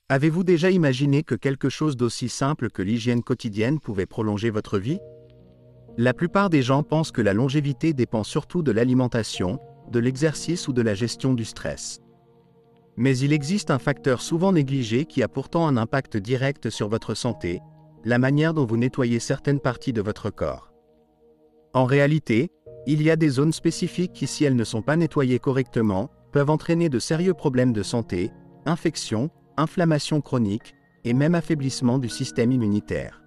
Avez-vous déjà imaginé que quelque chose d'aussi simple que l'hygiène quotidienne pouvait prolonger votre vie? La plupart des gens pensent que la longévité dépend surtout de l'alimentation, de l'exercice ou de la gestion du stress. Mais il existe un facteur souvent négligé qui a pourtant un impact direct sur votre santé, la manière dont vous nettoyez certaines parties de votre corps. En réalité, il y a des zones spécifiques qui, si elles ne sont pas nettoyées correctement, peuvent entraîner de sérieux problèmes de santé, infections, inflammation chronique et même affaiblissement du système immunitaire.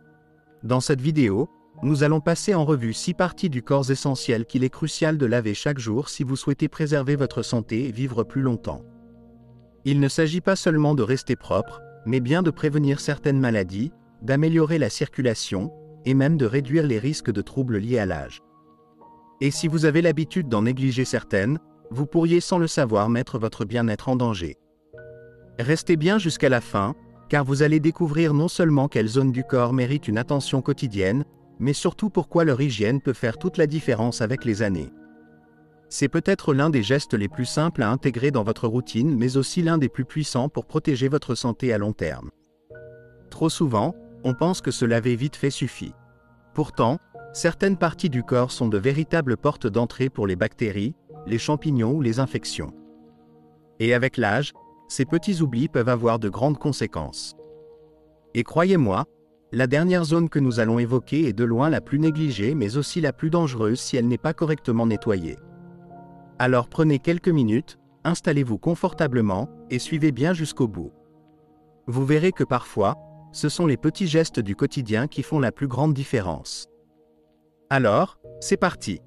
Dans cette vidéo, nous allons passer en revue 6 parties du corps essentielles qu'il est crucial de laver chaque jour si vous souhaitez préserver votre santé et vivre plus longtemps. Il ne s'agit pas seulement de rester propre, mais bien de prévenir certaines maladies, d'améliorer la circulation et même de réduire les risques de troubles liés à l'âge. Et si vous avez l'habitude d'en négliger certaines, vous pourriez sans le savoir mettre votre bien-être en danger. Restez bien jusqu'à la fin, car vous allez découvrir non seulement quelles zones du corps méritent une attention quotidienne, mais surtout pourquoi leur hygiène peut faire toute la différence avec les années. C'est peut-être l'un des gestes les plus simples à intégrer dans votre routine, mais aussi l'un des plus puissants pour protéger votre santé à long terme. Trop souvent, on pense que se laver vite fait suffit. Pourtant, certaines parties du corps sont de véritables portes d'entrée pour les bactéries, les champignons ou les infections. Et avec l'âge, ces petits oublis peuvent avoir de grandes conséquences. Et croyez-moi, la dernière zone que nous allons évoquer est de loin la plus négligée mais aussi la plus dangereuse si elle n'est pas correctement nettoyée. Alors prenez quelques minutes, installez-vous confortablement et suivez bien jusqu'au bout. Vous verrez que parfois, ce sont les petits gestes du quotidien qui font la plus grande différence. Alors, c'est parti.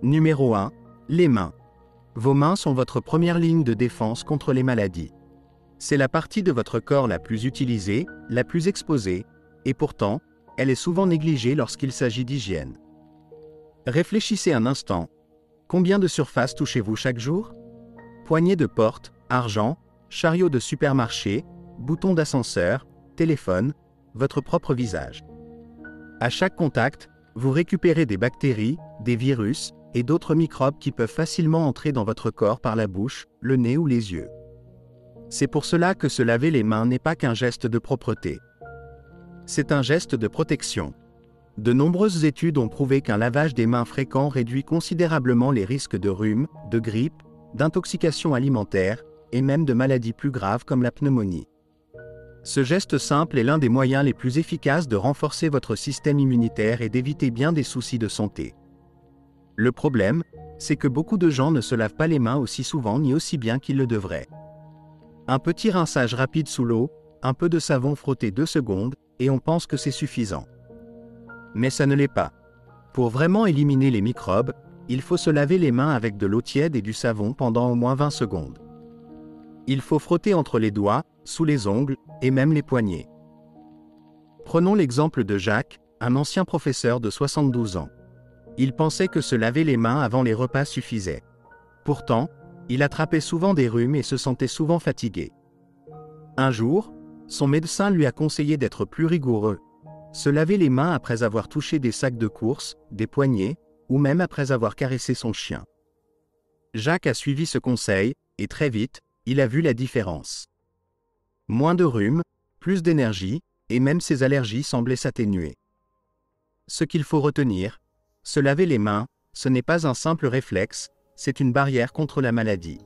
Numéro 1, les mains. Vos mains sont votre première ligne de défense contre les maladies. C'est la partie de votre corps la plus utilisée, la plus exposée, et pourtant, elle est souvent négligée lorsqu'il s'agit d'hygiène. Réfléchissez un instant. Combien de surfaces touchez-vous chaque jour? Poignées de porte, argent, chariot de supermarché, bouton d'ascenseur, téléphone, votre propre visage. À chaque contact, vous récupérez des bactéries, des virus et d'autres microbes qui peuvent facilement entrer dans votre corps par la bouche, le nez ou les yeux. C'est pour cela que se laver les mains n'est pas qu'un geste de propreté. C'est un geste de protection. De nombreuses études ont prouvé qu'un lavage des mains fréquent réduit considérablement les risques de rhume, de grippe, d'intoxication alimentaire et même de maladies plus graves comme la pneumonie. Ce geste simple est l'un des moyens les plus efficaces de renforcer votre système immunitaire et d'éviter bien des soucis de santé. Le problème, c'est que beaucoup de gens ne se lavent pas les mains aussi souvent ni aussi bien qu'ils le devraient. Un petit rinçage rapide sous l'eau, un peu de savon frotté 2 secondes, et on pense que c'est suffisant. Mais ça ne l'est pas. Pour vraiment éliminer les microbes, il faut se laver les mains avec de l'eau tiède et du savon pendant au moins 20 secondes. Il faut frotter entre les doigts, sous les ongles, et même les poignets. Prenons l'exemple de Jacques, un ancien professeur de 72 ans. Il pensait que se laver les mains avant les repas suffisait. Pourtant, il attrapait souvent des rhumes et se sentait souvent fatigué. Un jour, son médecin lui a conseillé d'être plus rigoureux. Se laver les mains après avoir touché des sacs de course, des poignets, ou même après avoir caressé son chien. Jacques a suivi ce conseil, et très vite, il a vu la différence. Moins de rhume, plus d'énergie, et même ses allergies semblaient s'atténuer. Ce qu'il faut retenir, se laver les mains, ce n'est pas un simple réflexe, c'est une barrière contre la maladie.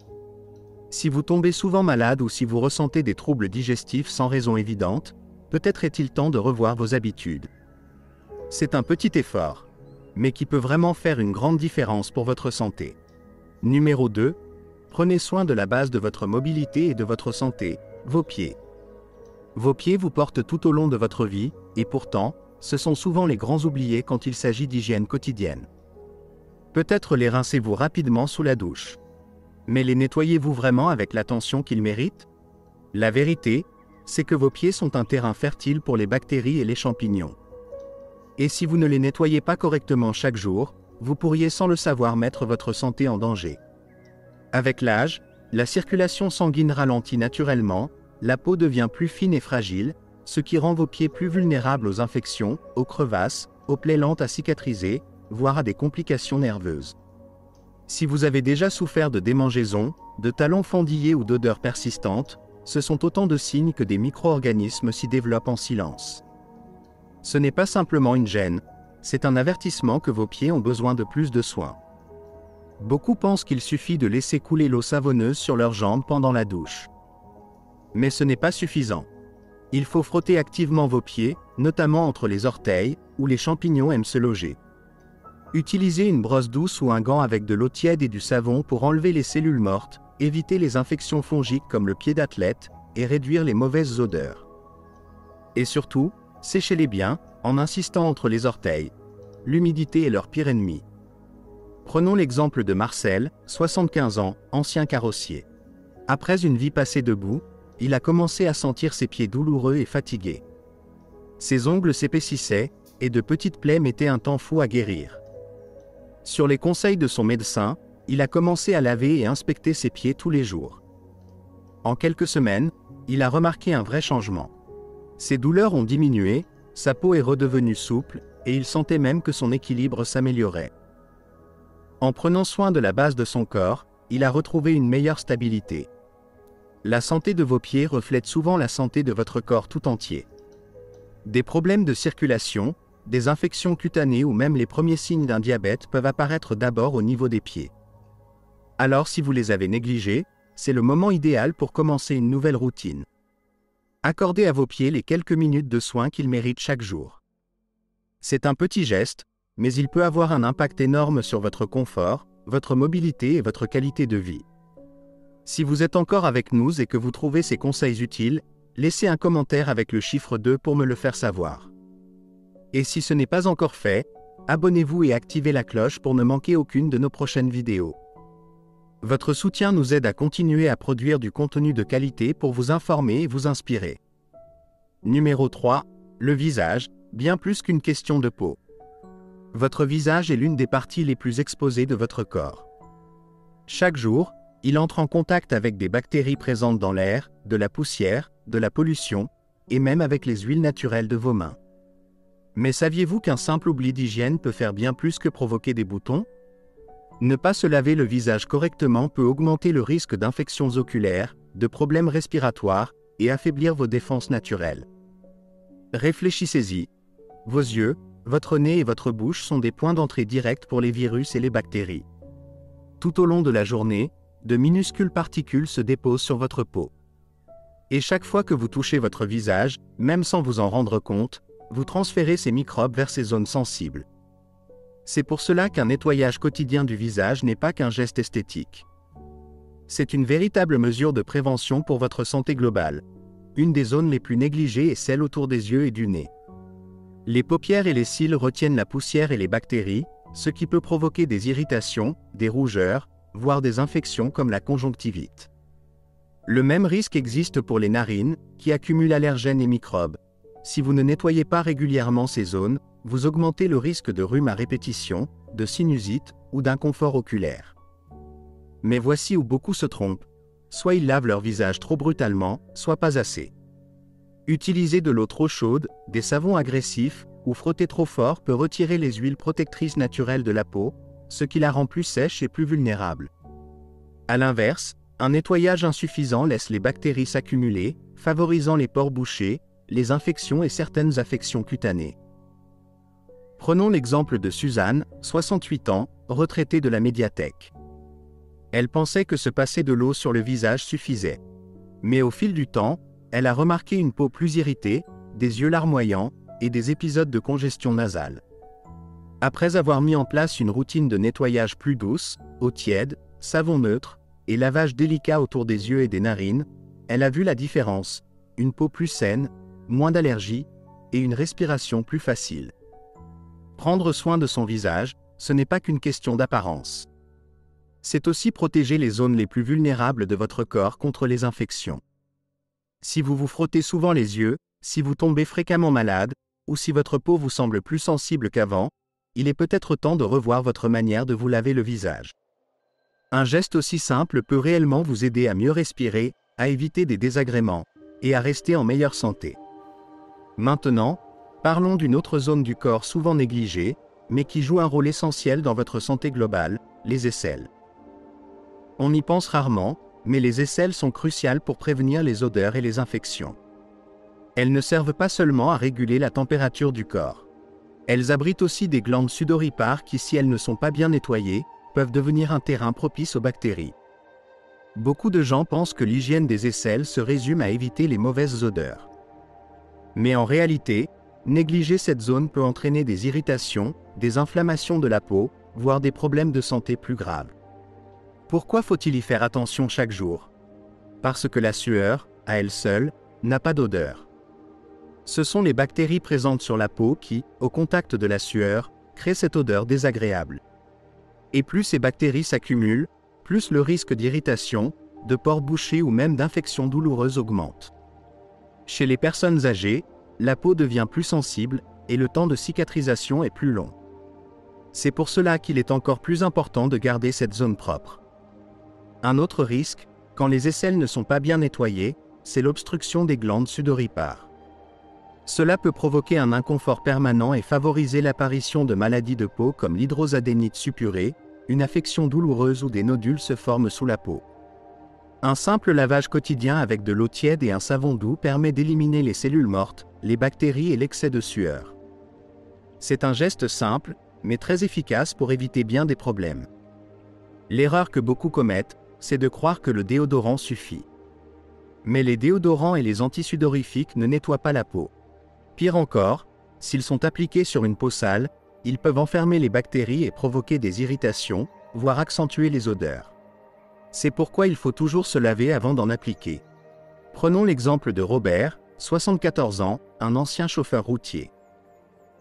Si vous tombez souvent malade ou si vous ressentez des troubles digestifs sans raison évidente, peut-être est-il temps de revoir vos habitudes. C'est un petit effort, mais qui peut vraiment faire une grande différence pour votre santé. Numéro 2. Prenez soin de la base de votre mobilité et de votre santé, vos pieds. Vos pieds vous portent tout au long de votre vie, et pourtant, ce sont souvent les grands oubliés quand il s'agit d'hygiène quotidienne. Peut-être les rincez-vous rapidement sous la douche. Mais les nettoyez-vous vraiment avec l'attention qu'ils méritent? La vérité, c'est que vos pieds sont un terrain fertile pour les bactéries et les champignons. Et si vous ne les nettoyez pas correctement chaque jour, vous pourriez sans le savoir mettre votre santé en danger. Avec l'âge, la circulation sanguine ralentit naturellement, la peau devient plus fine et fragile, ce qui rend vos pieds plus vulnérables aux infections, aux crevasses, aux plaies lentes à cicatriser, voire à des complications nerveuses. Si vous avez déjà souffert de démangeaisons, de talons fendillés ou d'odeurs persistantes, ce sont autant de signes que des micro-organismes s'y développent en silence. Ce n'est pas simplement une gêne, c'est un avertissement que vos pieds ont besoin de plus de soins. Beaucoup pensent qu'il suffit de laisser couler l'eau savonneuse sur leurs jambes pendant la douche. Mais ce n'est pas suffisant. Il faut frotter activement vos pieds, notamment entre les orteils, où les champignons aiment se loger. Utilisez une brosse douce ou un gant avec de l'eau tiède et du savon pour enlever les cellules mortes, éviter les infections fongiques comme le pied d'athlète, et réduire les mauvaises odeurs. Et surtout, séchez-les bien, en insistant entre les orteils. L'humidité est leur pire ennemi. Prenons l'exemple de Marcel, 75 ans, ancien carrossier. Après une vie passée debout, il a commencé à sentir ses pieds douloureux et fatigués. Ses ongles s'épaississaient, et de petites plaies mettaient un temps fou à guérir. Sur les conseils de son médecin, il a commencé à laver et inspecter ses pieds tous les jours. En quelques semaines, il a remarqué un vrai changement. Ses douleurs ont diminué, sa peau est redevenue souple, et il sentait même que son équilibre s'améliorait. En prenant soin de la base de son corps, il a retrouvé une meilleure stabilité. La santé de vos pieds reflète souvent la santé de votre corps tout entier. Des problèmes de circulation, des infections cutanées ou même les premiers signes d'un diabète peuvent apparaître d'abord au niveau des pieds. Alors si vous les avez négligés, c'est le moment idéal pour commencer une nouvelle routine. Accordez à vos pieds les quelques minutes de soins qu'ils méritent chaque jour. C'est un petit geste, mais il peut avoir un impact énorme sur votre confort, votre mobilité et votre qualité de vie. Si vous êtes encore avec nous et que vous trouvez ces conseils utiles, laissez un commentaire avec le chiffre 2 pour me le faire savoir. Et si ce n'est pas encore fait, abonnez-vous et activez la cloche pour ne manquer aucune de nos prochaines vidéos. Votre soutien nous aide à continuer à produire du contenu de qualité pour vous informer et vous inspirer. Numéro 3. Le visage, bien plus qu'une question de peau. Votre visage est l'une des parties les plus exposées de votre corps. Chaque jour, il entre en contact avec des bactéries présentes dans l'air, de la poussière, de la pollution, et même avec les huiles naturelles de vos mains. Mais saviez-vous qu'un simple oubli d'hygiène peut faire bien plus que provoquer des boutons ? Ne pas se laver le visage correctement peut augmenter le risque d'infections oculaires, de problèmes respiratoires, et affaiblir vos défenses naturelles. Réfléchissez-y. Vos yeux, votre nez et votre bouche sont des points d'entrée directs pour les virus et les bactéries. Tout au long de la journée, de minuscules particules se déposent sur votre peau. Et chaque fois que vous touchez votre visage, même sans vous en rendre compte, vous transférez ces microbes vers ces zones sensibles. C'est pour cela qu'un nettoyage quotidien du visage n'est pas qu'un geste esthétique. C'est une véritable mesure de prévention pour votre santé globale. Une des zones les plus négligées est celle autour des yeux et du nez. Les paupières et les cils retiennent la poussière et les bactéries, ce qui peut provoquer des irritations, des rougeurs, voire des infections comme la conjonctivite. Le même risque existe pour les narines, qui accumulent allergènes et microbes. Si vous ne nettoyez pas régulièrement ces zones, vous augmentez le risque de rhume à répétition, de sinusite ou d'inconfort oculaire. Mais voici où beaucoup se trompent. Soit ils lavent leur visage trop brutalement, soit pas assez. Utiliser de l'eau trop chaude, des savons agressifs ou frotter trop fort peut retirer les huiles protectrices naturelles de la peau, ce qui la rend plus sèche et plus vulnérable. À l'inverse, un nettoyage insuffisant laisse les bactéries s'accumuler, favorisant les pores bouchés, les infections et certaines affections cutanées. Prenons l'exemple de Suzanne, 68 ans, retraitée de la médiathèque. Elle pensait que se passer de l'eau sur le visage suffisait. Mais au fil du temps, elle a remarqué une peau plus irritée, des yeux larmoyants et des épisodes de congestion nasale. Après avoir mis en place une routine de nettoyage plus douce, eau tiède, savon neutre et lavage délicat autour des yeux et des narines, elle a vu la différence, une peau plus saine, moins d'allergies et une respiration plus facile. Prendre soin de son visage, ce n'est pas qu'une question d'apparence. C'est aussi protéger les zones les plus vulnérables de votre corps contre les infections. Si vous vous frottez souvent les yeux, si vous tombez fréquemment malade, ou si votre peau vous semble plus sensible qu'avant, il est peut-être temps de revoir votre manière de vous laver le visage. Un geste aussi simple peut réellement vous aider à mieux respirer, à éviter des désagréments, et à rester en meilleure santé. Maintenant, parlons d'une autre zone du corps souvent négligée, mais qui joue un rôle essentiel dans votre santé globale, les aisselles. On y pense rarement, mais les aisselles sont cruciales pour prévenir les odeurs et les infections. Elles ne servent pas seulement à réguler la température du corps. Elles abritent aussi des glandes sudoripares qui, si elles ne sont pas bien nettoyées, peuvent devenir un terrain propice aux bactéries. Beaucoup de gens pensent que l'hygiène des aisselles se résume à éviter les mauvaises odeurs. Mais en réalité, négliger cette zone peut entraîner des irritations, des inflammations de la peau, voire des problèmes de santé plus graves. Pourquoi faut-il y faire attention chaque jour? Parce que la sueur, à elle seule, n'a pas d'odeur. Ce sont les bactéries présentes sur la peau qui, au contact de la sueur, créent cette odeur désagréable. Et plus ces bactéries s'accumulent, plus le risque d'irritation, de pores bouchés ou même d'infections douloureuses augmente. Chez les personnes âgées, la peau devient plus sensible et le temps de cicatrisation est plus long. C'est pour cela qu'il est encore plus important de garder cette zone propre. Un autre risque, quand les aisselles ne sont pas bien nettoyées, c'est l'obstruction des glandes sudoripares. Cela peut provoquer un inconfort permanent et favoriser l'apparition de maladies de peau comme l'hydrosadénite suppurée, une affection douloureuse où des nodules se forment sous la peau. Un simple lavage quotidien avec de l'eau tiède et un savon doux permet d'éliminer les cellules mortes, les bactéries et l'excès de sueur. C'est un geste simple, mais très efficace pour éviter bien des problèmes. L'erreur que beaucoup commettent, c'est de croire que le déodorant suffit. Mais les déodorants et les antisudorifiques ne nettoient pas la peau. Pire encore, s'ils sont appliqués sur une peau sale, ils peuvent enfermer les bactéries et provoquer des irritations, voire accentuer les odeurs. C'est pourquoi il faut toujours se laver avant d'en appliquer. Prenons l'exemple de Robert, 74 ans, un ancien chauffeur routier.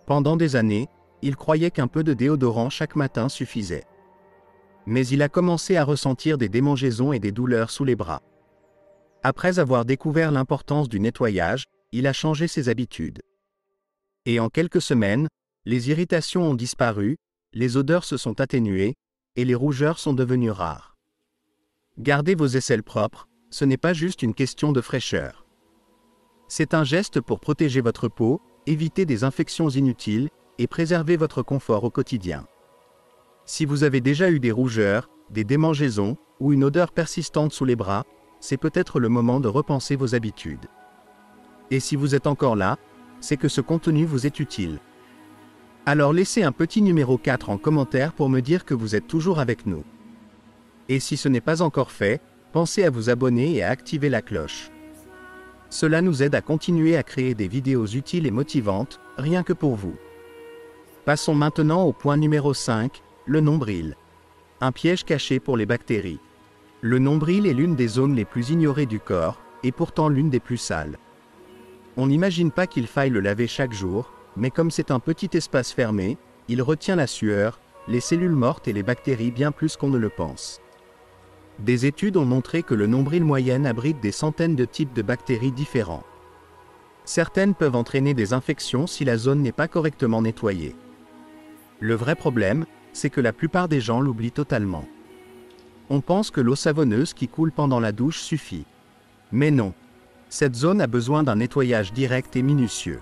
Pendant des années, il croyait qu'un peu de déodorant chaque matin suffisait. Mais il a commencé à ressentir des démangeaisons et des douleurs sous les bras. Après avoir découvert l'importance du nettoyage, il a changé ses habitudes. Et en quelques semaines, les irritations ont disparu, les odeurs se sont atténuées, et les rougeurs sont devenues rares. Gardez vos aisselles propres, ce n'est pas juste une question de fraîcheur. C'est un geste pour protéger votre peau, éviter des infections inutiles, et préserver votre confort au quotidien. Si vous avez déjà eu des rougeurs, des démangeaisons, ou une odeur persistante sous les bras, c'est peut-être le moment de repenser vos habitudes. Et si vous êtes encore là, c'est que ce contenu vous est utile. Alors laissez un petit numéro 4 en commentaire pour me dire que vous êtes toujours avec nous. Et si ce n'est pas encore fait, pensez à vous abonner et à activer la cloche. Cela nous aide à continuer à créer des vidéos utiles et motivantes, rien que pour vous. Passons maintenant au point numéro 5, le nombril. Un piège caché pour les bactéries. Le nombril est l'une des zones les plus ignorées du corps, et pourtant l'une des plus sales. On n'imagine pas qu'il faille le laver chaque jour, mais comme c'est un petit espace fermé, il retient la sueur, les cellules mortes et les bactéries bien plus qu'on ne le pense. Des études ont montré que le nombril moyen abrite des centaines de types de bactéries différents. Certaines peuvent entraîner des infections si la zone n'est pas correctement nettoyée. Le vrai problème, c'est que la plupart des gens l'oublient totalement. On pense que l'eau savonneuse qui coule pendant la douche suffit. Mais non. Cette zone a besoin d'un nettoyage direct et minutieux.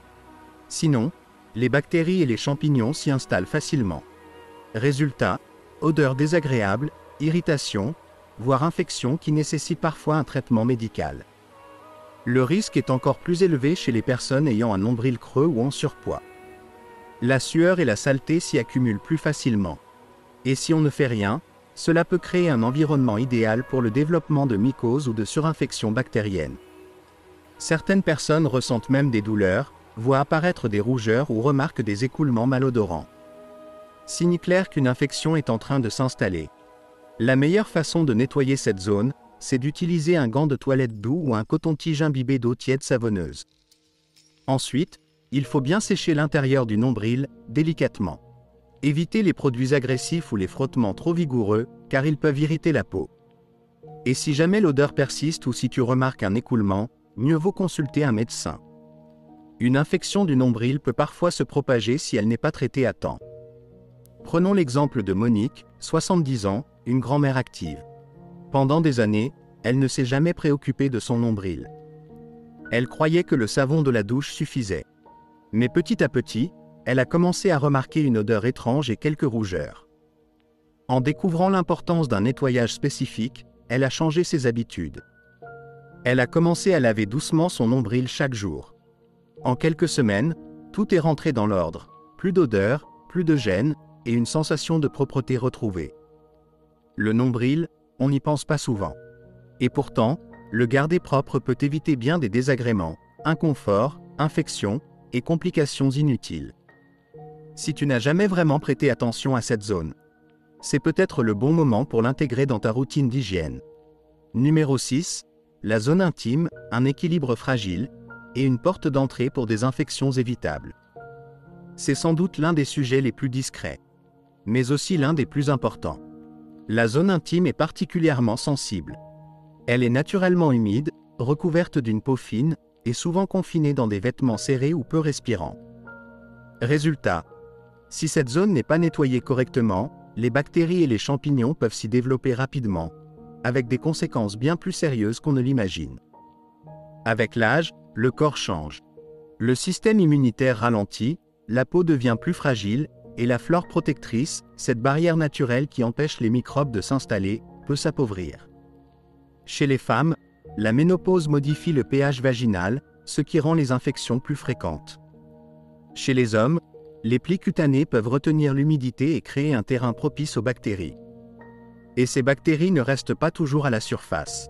Sinon, les bactéries et les champignons s'y installent facilement. Résultat, odeur désagréable, irritation, voire infection qui nécessite parfois un traitement médical. Le risque est encore plus élevé chez les personnes ayant un nombril creux ou en surpoids. La sueur et la saleté s'y accumulent plus facilement. Et si on ne fait rien, cela peut créer un environnement idéal pour le développement de mycoses ou de surinfections bactériennes. Certaines personnes ressentent même des douleurs, voient apparaître des rougeurs ou remarquent des écoulements malodorants. Signe clair qu'une infection est en train de s'installer. La meilleure façon de nettoyer cette zone, c'est d'utiliser un gant de toilette doux ou un coton-tige imbibé d'eau tiède savonneuse. Ensuite, il faut bien sécher l'intérieur du nombril, délicatement. Évitez les produits agressifs ou les frottements trop vigoureux, car ils peuvent irriter la peau. Et si jamais l'odeur persiste ou si tu remarques un écoulement, mieux vaut consulter un médecin. Une infection du nombril peut parfois se propager si elle n'est pas traitée à temps. Prenons l'exemple de Monique, 70 ans, une grand-mère active. Pendant des années, elle ne s'est jamais préoccupée de son nombril. Elle croyait que le savon de la douche suffisait. Mais petit à petit, elle a commencé à remarquer une odeur étrange et quelques rougeurs. En découvrant l'importance d'un nettoyage spécifique, elle a changé ses habitudes. Elle a commencé à laver doucement son nombril chaque jour. En quelques semaines, tout est rentré dans l'ordre. Plus d'odeur, plus de gêne, et une sensation de propreté retrouvée. Le nombril, on n'y pense pas souvent. Et pourtant, le garder propre peut éviter bien des désagréments, inconforts, infections et complications inutiles. Si tu n'as jamais vraiment prêté attention à cette zone, c'est peut-être le bon moment pour l'intégrer dans ta routine d'hygiène. Numéro 6. La zone intime, un équilibre fragile, et une porte d'entrée pour des infections évitables. C'est sans doute l'un des sujets les plus discrets, mais aussi l'un des plus importants. La zone intime est particulièrement sensible. Elle est naturellement humide, recouverte d'une peau fine, et souvent confinée dans des vêtements serrés ou peu respirants. Résultat, si cette zone n'est pas nettoyée correctement, les bactéries et les champignons peuvent s'y développer rapidement, avec des conséquences bien plus sérieuses qu'on ne l'imagine. Avec l'âge, le corps change. Le système immunitaire ralentit, la peau devient plus fragile, et la flore protectrice, cette barrière naturelle qui empêche les microbes de s'installer, peut s'appauvrir. Chez les femmes, la ménopause modifie le pH vaginal, ce qui rend les infections plus fréquentes. Chez les hommes, les plis cutanés peuvent retenir l'humidité et créer un terrain propice aux bactéries. Et ces bactéries ne restent pas toujours à la surface.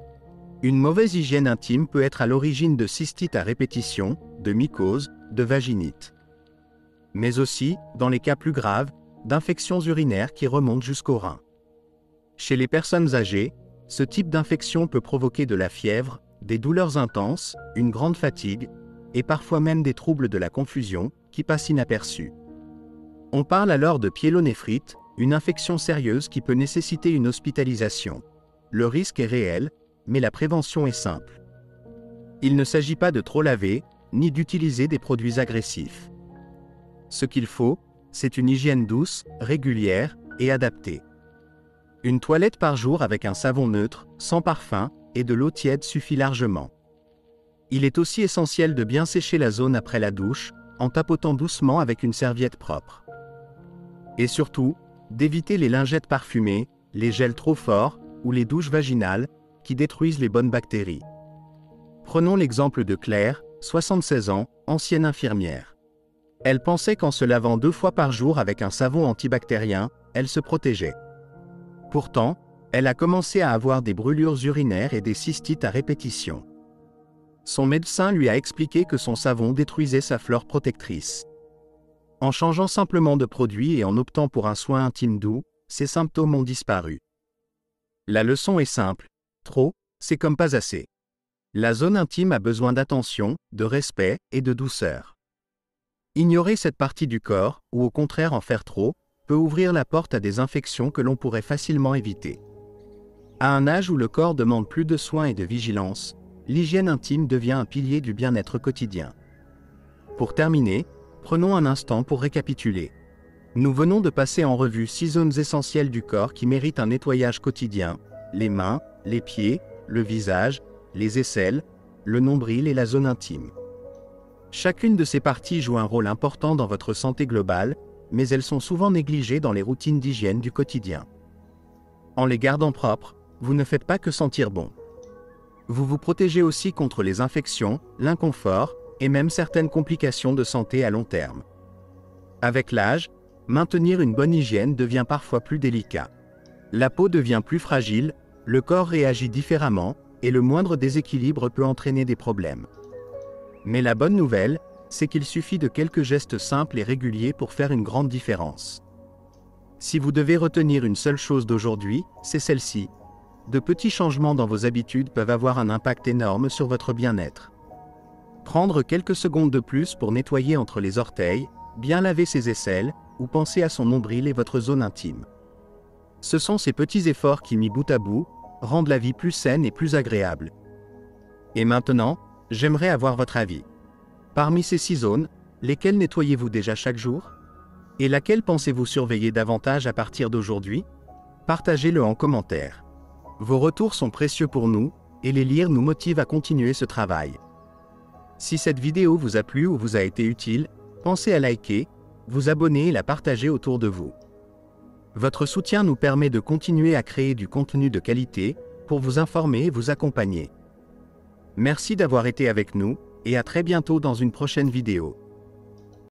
Une mauvaise hygiène intime peut être à l'origine de cystites à répétition, de mycoses, de vaginite. Mais aussi, dans les cas plus graves, d'infections urinaires qui remontent jusqu'aux reins. Chez les personnes âgées, ce type d'infection peut provoquer de la fièvre, des douleurs intenses, une grande fatigue, et parfois même des troubles de la confusion, qui passent inaperçus. On parle alors de pyélonéphrite, une infection sérieuse qui peut nécessiter une hospitalisation. Le risque est réel, mais la prévention est simple. Il ne s'agit pas de trop laver, ni d'utiliser des produits agressifs. Ce qu'il faut, c'est une hygiène douce, régulière et adaptée. Une toilette par jour avec un savon neutre, sans parfum, et de l'eau tiède suffit largement. Il est aussi essentiel de bien sécher la zone après la douche, en tapotant doucement avec une serviette propre. Et surtout, d'éviter les lingettes parfumées, les gels trop forts, ou les douches vaginales, qui détruisent les bonnes bactéries. Prenons l'exemple de Claire, 76 ans, ancienne infirmière. Elle pensait qu'en se lavant 2 fois par jour avec un savon antibactérien, elle se protégeait. Pourtant, elle a commencé à avoir des brûlures urinaires et des cystites à répétition. Son médecin lui a expliqué que son savon détruisait sa flore protectrice. En changeant simplement de produit et en optant pour un soin intime doux, ces symptômes ont disparu. La leçon est simple. Trop, c'est comme pas assez. La zone intime a besoin d'attention, de respect et de douceur. Ignorer cette partie du corps, ou au contraire en faire trop, peut ouvrir la porte à des infections que l'on pourrait facilement éviter. À un âge où le corps demande plus de soins et de vigilance, l'hygiène intime devient un pilier du bien-être quotidien. Pour terminer, prenons un instant pour récapituler. Nous venons de passer en revue 6 zones essentielles du corps qui méritent un nettoyage quotidien: les mains, les pieds, le visage, les aisselles, le nombril et la zone intime. Chacune de ces parties joue un rôle important dans votre santé globale, mais elles sont souvent négligées dans les routines d'hygiène du quotidien. En les gardant propres, vous ne faites pas que sentir bon. Vous vous protégez aussi contre les infections, l'inconfort, et même certaines complications de santé à long terme. Avec l'âge, maintenir une bonne hygiène devient parfois plus délicat. La peau devient plus fragile, le corps réagit différemment, et le moindre déséquilibre peut entraîner des problèmes. Mais la bonne nouvelle, c'est qu'il suffit de quelques gestes simples et réguliers pour faire une grande différence. Si vous devez retenir une seule chose d'aujourd'hui, c'est celle-ci. De petits changements dans vos habitudes peuvent avoir un impact énorme sur votre bien-être. Prendre quelques secondes de plus pour nettoyer entre les orteils, bien laver ses aisselles, ou penser à son nombril et votre zone intime. Ce sont ces petits efforts qui, mis bout à bout, rendent la vie plus saine et plus agréable. Et maintenant, j'aimerais avoir votre avis. Parmi ces 6 zones, lesquelles nettoyez-vous déjà chaque jour? Et laquelle pensez-vous surveiller davantage à partir d'aujourd'hui? Partagez-le en commentaire. Vos retours sont précieux pour nous, et les lire nous motive à continuer ce travail. Si cette vidéo vous a plu ou vous a été utile, pensez à liker, vous abonner et la partager autour de vous. Votre soutien nous permet de continuer à créer du contenu de qualité, pour vous informer et vous accompagner. Merci d'avoir été avec nous, et à très bientôt dans une prochaine vidéo.